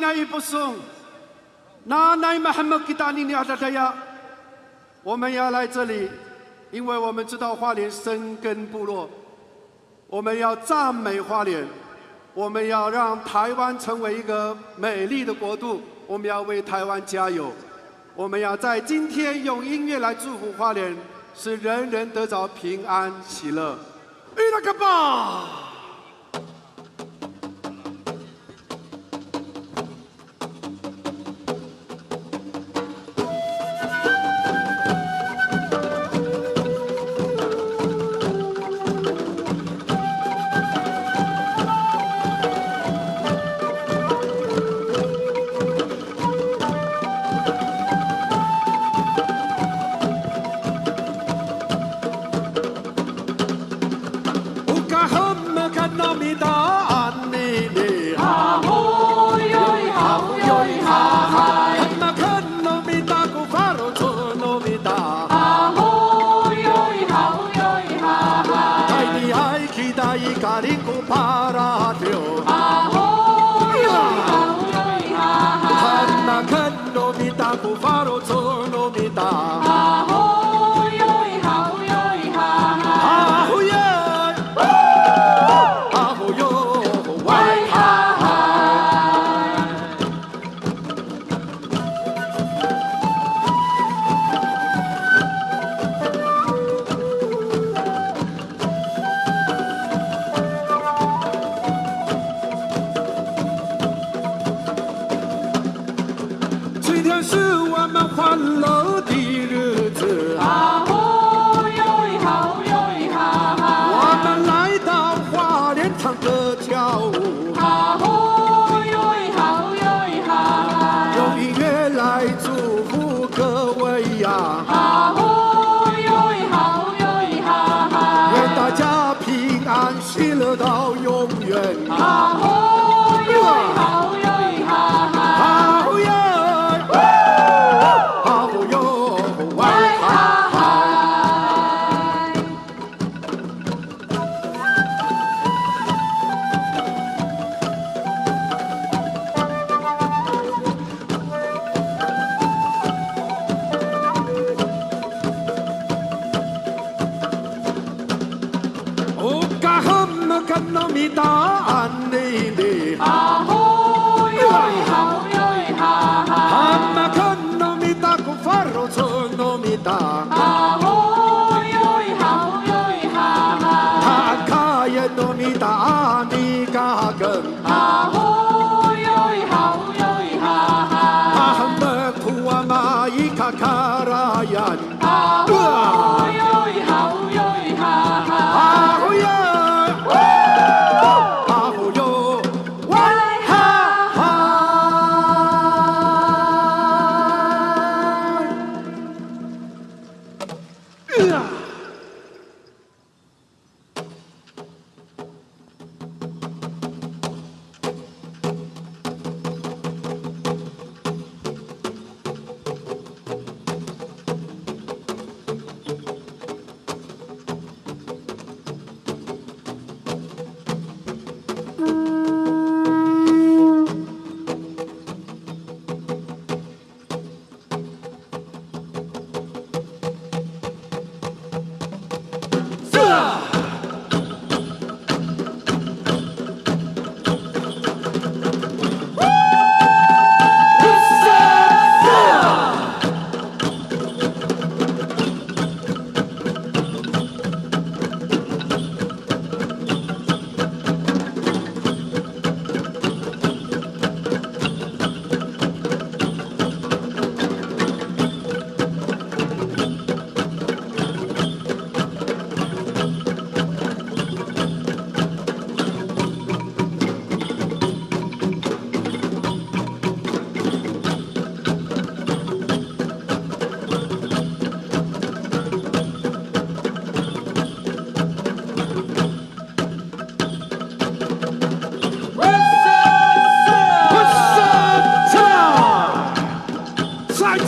Dunia ipusung, na nai Muhammad kita ni ada daya， 我们要来这里，因为我们知道花莲深耕部落，我们要赞美花莲，我们要让台湾成为一个美丽的国度，我们要为台湾加油，我们要在今天用音乐来祝福花莲，使人人得着平安喜乐。伊拉个吧！kalingko paratoh ha-hoy-yoy ha-hoy-yoy ha-ha nomita ku paratoh nomita ha-hoy-yoy ha-hoy-yoy ha-ha-hoy-yoy ha-ho-yoy ha-ha 今天是我们欢乐的日子，ha-hoy-yoy ha-hoy-yoy ha-ha 我们来到花莲唱歌跳舞，ha-hoy-yoy ha-hoy-yoy ha-ha 用音乐来祝福各位呀，ha-hoy-yoy ha-hoy-yoy ha-ha 愿大家平安喜乐到永远，ha-hoy-yoy ha-hoy-yoy ha-ha nomita anene ha-hoy-yoy ha-hoy-yoy ha-ha hamakan nomita ku paratoh nomita ha-hoy-yoy ha-hoy-yoy ha-ha Aka nomita acangan ha-hoy-yoy ha-hoy-yoy ha-ha Ahamakuamai kakarayan ha-hoy-yoy ha-hoy-yoy ha-ha ha-ho-yoy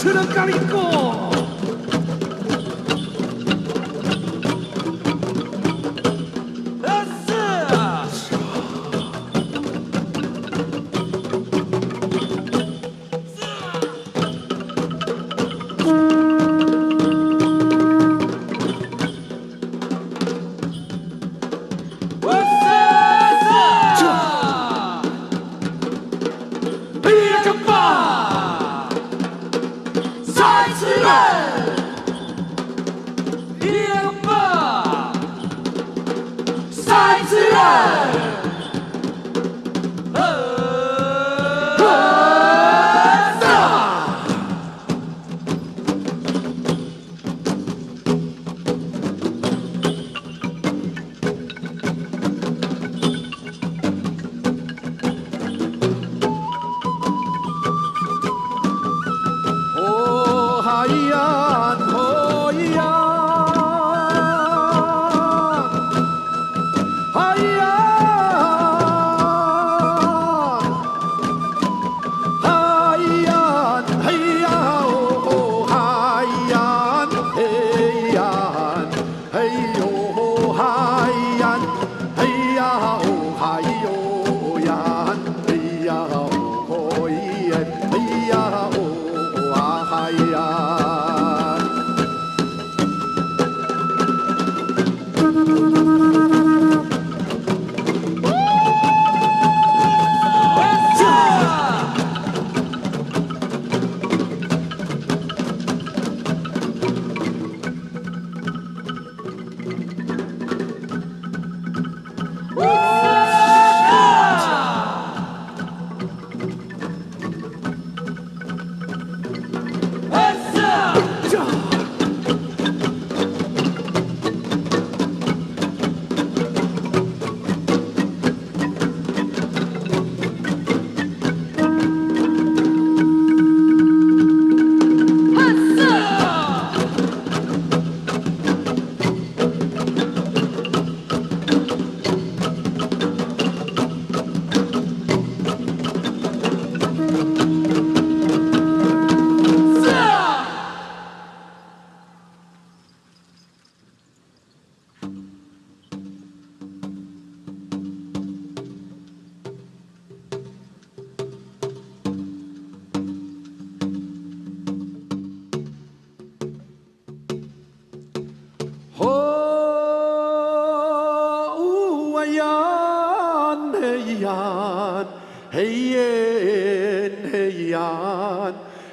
吃了kalingko。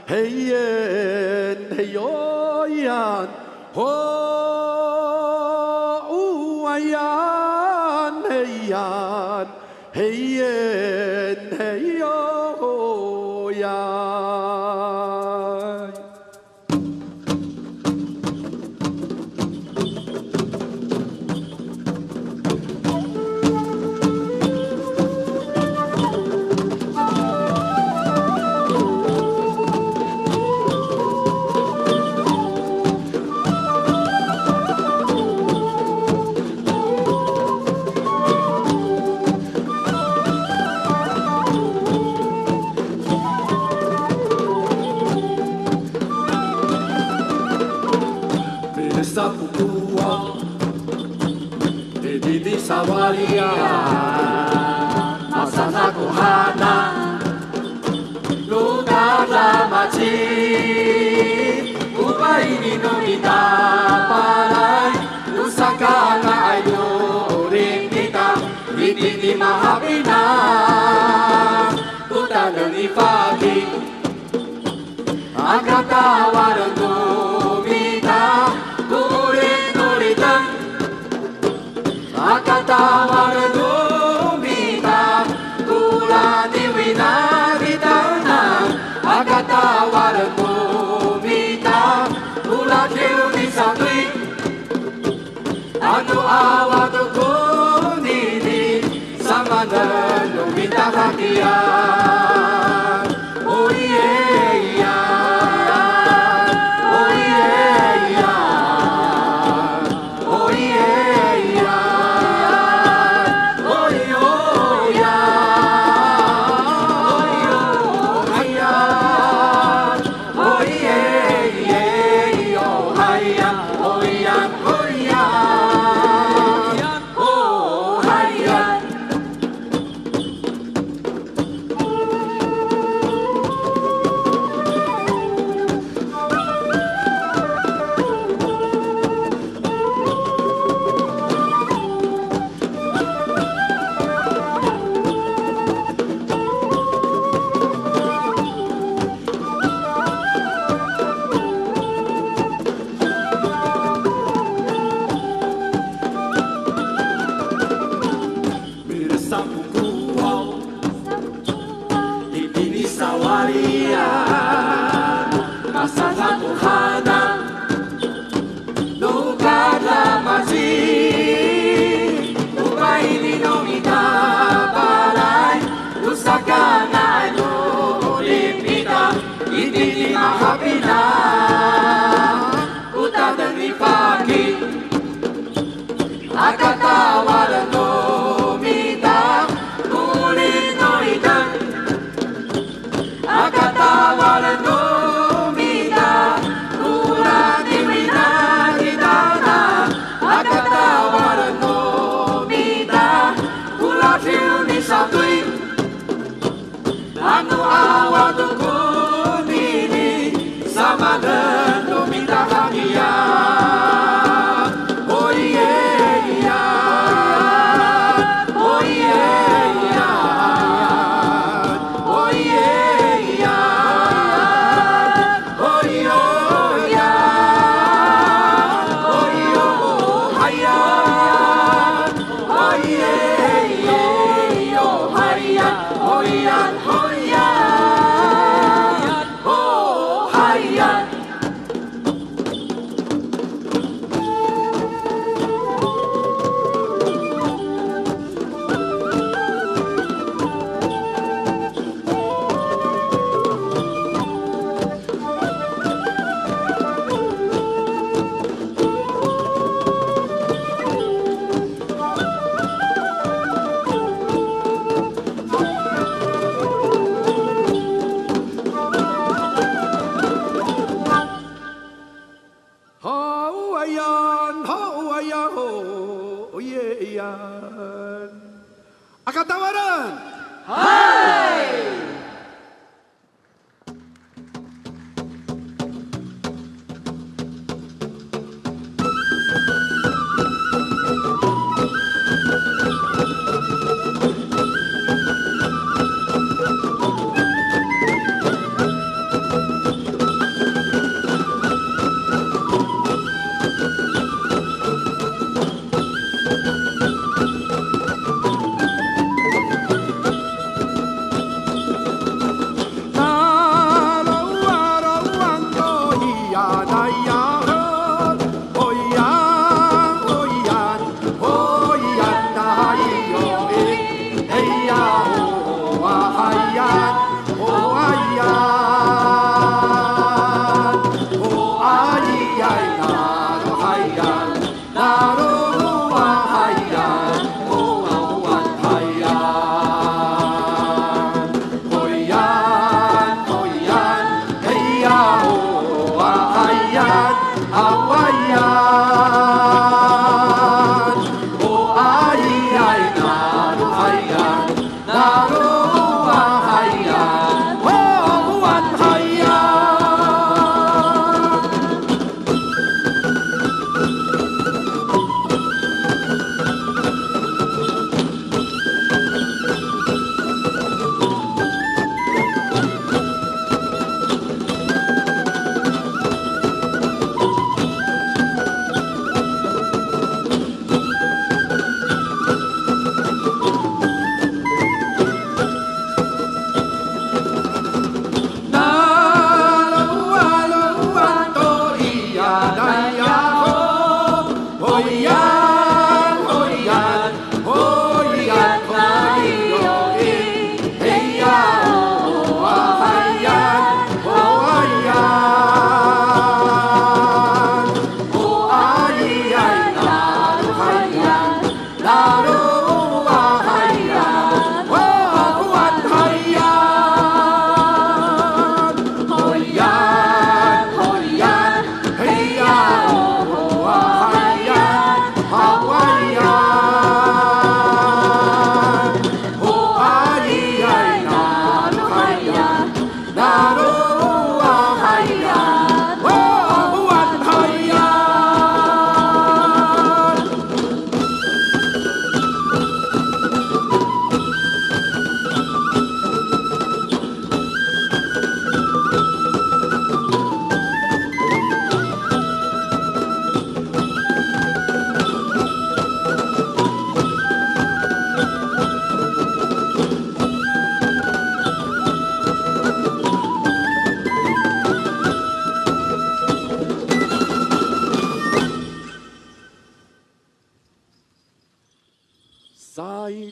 嘿耶嘿哟呀，哦呜啊呀嘿呀，嘿耶嘿哟呀。Sawalia, masana kohana, lugar la machi, ubaini no mitapalay, lusaka na ayo rinita, hindi mahapina, utanan ipagi, agatawaran tumita, ulit-ulitan. Akatawaran tumita, tulad iwina ditana. Akatawaran tumita, tulad iwini sa tuwing. Ano awat ko nini, sama na lumita kakiyan. Oh yeah, yeah. Oh yeah, yeah. Oh yeah, yeah. Akatawaran tumita, ulit-ulitan. Akatawaran tumita, tulad iwina ditana. Akatawaran tumita, tulad iwini sa tuwing. Ano awat ko nini, sama na tumita kakiyan.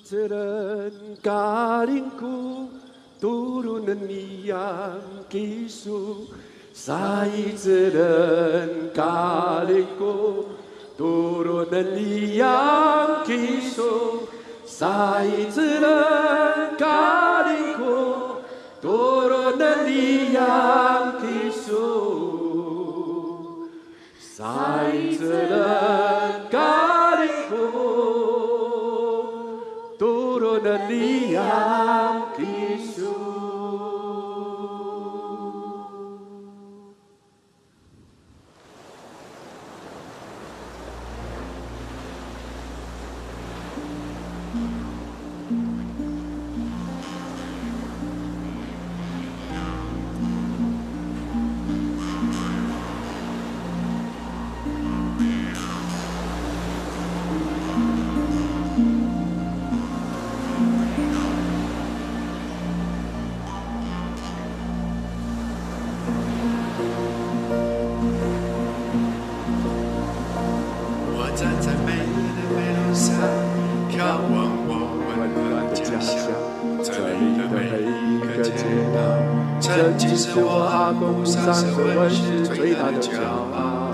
icelen kalingko turun yang kisu sa icelen kalingko turun yang kisu sa icelen kalingko turun yang kisu sa icelen kalingko turun yang kisu。曾经是我阿公铺上蛇纹石最大的骄傲。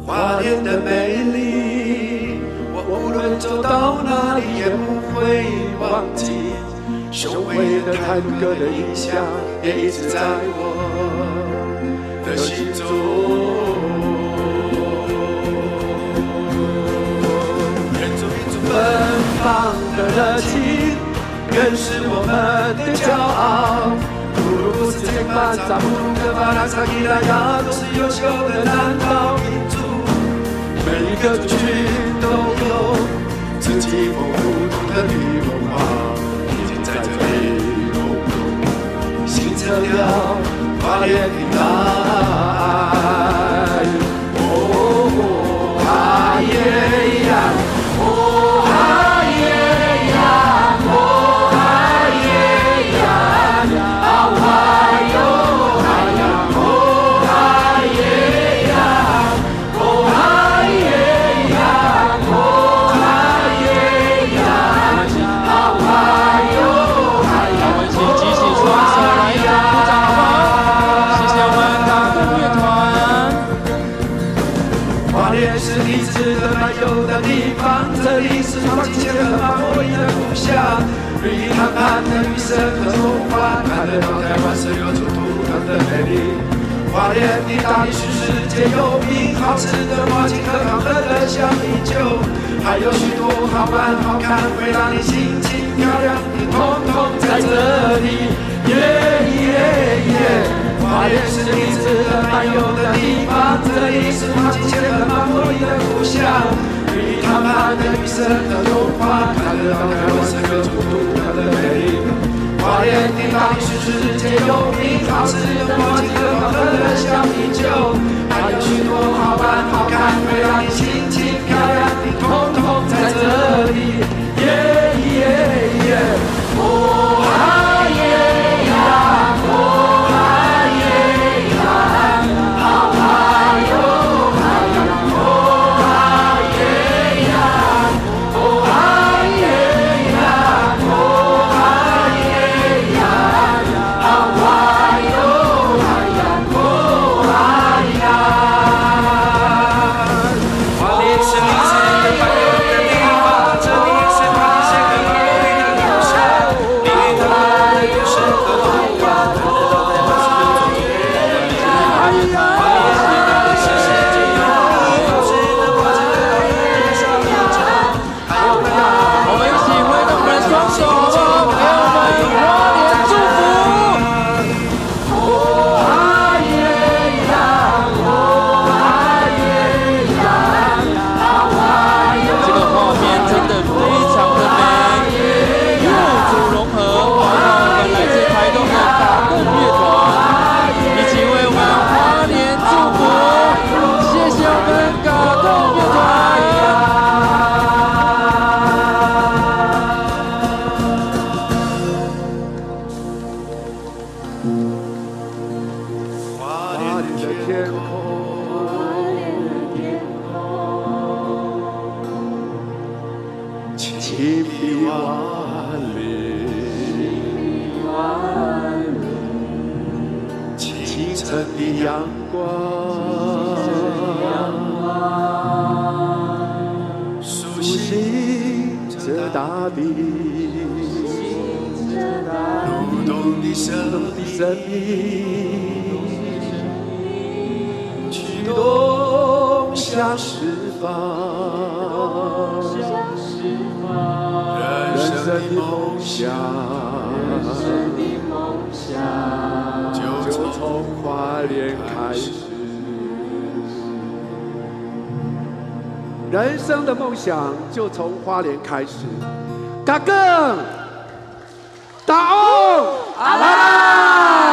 花莲的美丽，我无论走到哪里也不会忘记。雄伟的探戈的音响也一直在我的心中。原住民族奔放的热情。更是我们的骄傲。不如不是键盘，咱不如跟巴拉萨伊拉亚，都是优秀的南岛民族。每一个族群都有自己丰富独特的文化，已经在这里融入，形成了花莲平台。哦，啊耶呀，哦啊耶呀。这里是创新结合哈-hoy的故乡，绿意堂畔的雨声和童话，看得到台湾是有出土的美丽。花莲的大地是世界有名，好吃的麻糬和好喝的小米酒，还有许多好玩好看会让你心情漂亮的，统统在这里。耶耶耶！花莲是你值得漫游的地方，这里是创新结合哈-hoy的故乡。绿意堂畔的雨声和童话，看得到台湾是个独特的美丽。花莲的大地是世界有名，好吃的麻糬和好喝的小米酒，还有许多好玩好看会让你心情漂亮的，统统在这里。耶耶耶！哦啊耶呀！哦啊耶呀！好啊哟！的阳光，苏醒着大地，流动的生命，驱动向释放，人生的梦想。就从花莲开始，人生的梦想就从花莲开始。嘎更，大欧，阿拉。